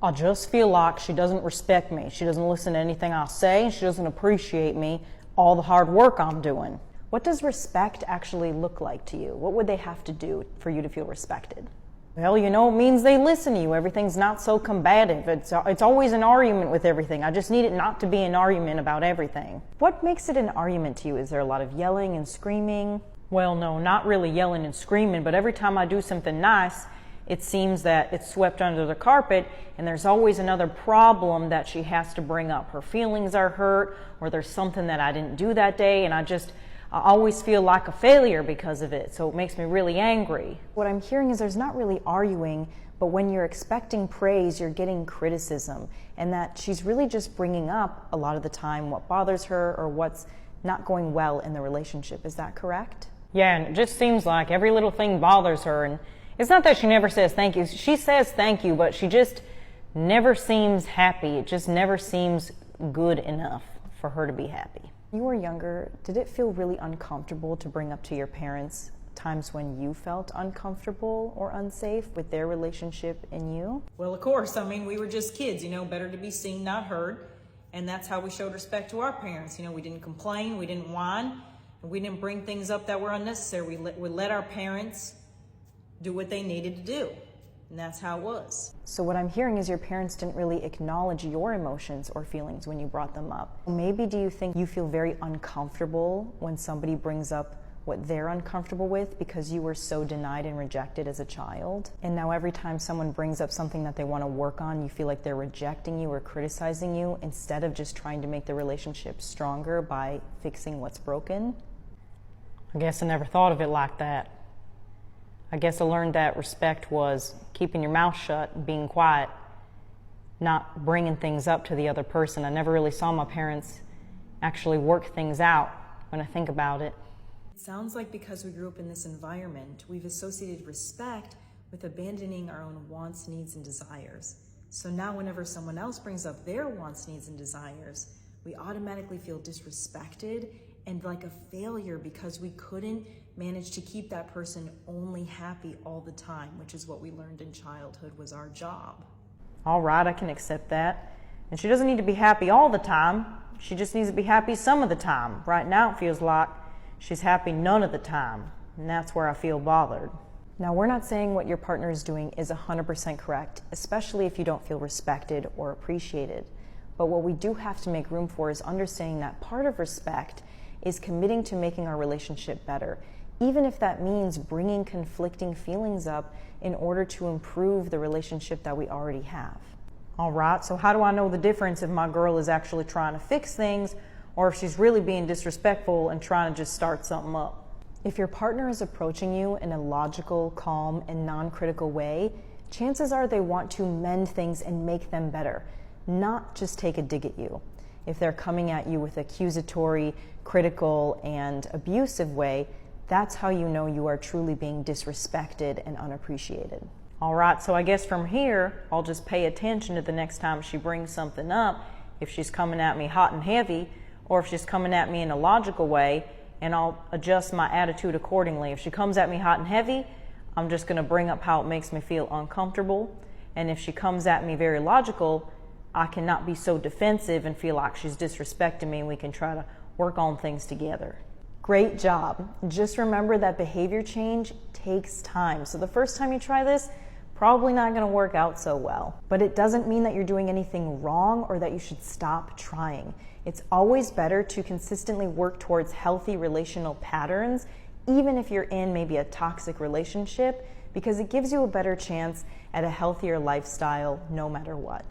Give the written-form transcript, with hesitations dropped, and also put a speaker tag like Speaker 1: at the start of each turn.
Speaker 1: I just feel like she doesn't respect me. She doesn't listen to anything I say, and she doesn't appreciate me, all the hard work I'm doing.
Speaker 2: What does respect actually look like to you? What would they have to do for you to feel respected?
Speaker 1: Well, it means they listen to you. Everything's not so combative. It's always an argument with everything. I just need it not to be an argument about everything.
Speaker 2: What makes it an argument to you? Is there a lot of yelling and screaming?
Speaker 1: Well, no, not really yelling and screaming, but every time I do something nice, it seems that it's swept under the carpet, and there's always another problem that she has to bring up. Her feelings are hurt, or there's something that I didn't do that day, and I always feel like a failure because of it, so it makes me really angry.
Speaker 2: What I'm hearing is there's not really arguing, but when you're expecting praise, you're getting criticism, and that she's really just bringing up a lot of the time what bothers her or what's not going well in the relationship. Is that correct?
Speaker 1: Yeah, and it just seems like every little thing bothers her, and it's not that she never says thank you. She says thank you, but she just never seems happy. It just never seems good enough for her to be happy.
Speaker 2: When you were younger, did it feel really uncomfortable to bring up to your parents times when you felt uncomfortable or unsafe with their relationship and you?
Speaker 1: Well, of course. We were just kids, better to be seen, not heard. And that's how we showed respect to our parents. We didn't complain, we didn't whine, and we didn't bring things up that were unnecessary. We let our parents do what they needed to do. And that's how it was.
Speaker 2: So what I'm hearing is your parents didn't really acknowledge your emotions or feelings when you brought them up. Maybe do you think you feel very uncomfortable when somebody brings up what they're uncomfortable with because you were so denied and rejected as a child? And now every time someone brings up something that they want to work on, you feel like they're rejecting you or criticizing you instead of just trying to make the relationship stronger by fixing what's broken?
Speaker 1: I guess I never thought of it like that. I guess I learned that respect was keeping your mouth shut and being quiet, not bringing things up to the other person. I never really saw my parents actually work things out when I think about it.
Speaker 3: It sounds like because we grew up in this environment, we've associated respect with abandoning our own wants, needs, and desires. So now whenever someone else brings up their wants, needs, and desires, we automatically feel disrespected and like a failure because we couldn't manage to keep that person only happy all the time, which is what we learned in childhood was our job.
Speaker 1: All right, I can accept that. And she doesn't need to be happy all the time. She just needs to be happy some of the time. Right now it feels like she's happy none of the time, and that's where I feel bothered.
Speaker 2: Now, we're not saying what your partner is doing is 100% correct, especially if you don't feel respected or appreciated. But what we do have to make room for is understanding that part of respect is committing to making our relationship better, even if that means bringing conflicting feelings up in order to improve the relationship that we already have.
Speaker 1: All right, so how do I know the difference if my girl is actually trying to fix things or if she's really being disrespectful and trying to just start something up?
Speaker 2: If your partner is approaching you in a logical, calm, and non-critical way, chances are they want to mend things and make them better, not just take a dig at you. If they're coming at you with accusatory, critical, and abusive way, that's how you know you are truly being disrespected and unappreciated.
Speaker 1: All right, so I guess from here, I'll just pay attention to the next time she brings something up, if she's coming at me hot and heavy, or if she's coming at me in a logical way, and I'll adjust my attitude accordingly. If she comes at me hot and heavy, I'm just gonna bring up how it makes me feel uncomfortable. And if she comes at me very logical, I cannot be so defensive and feel like she's disrespecting me, and we can try to work on things together.
Speaker 2: Great job. Just remember that behavior change takes time. So the first time you try this, probably not going to work out so well. But it doesn't mean that you're doing anything wrong or that you should stop trying. It's always better to consistently work towards healthy relational patterns, even if you're in maybe a toxic relationship, because it gives you a better chance at a healthier lifestyle no matter what.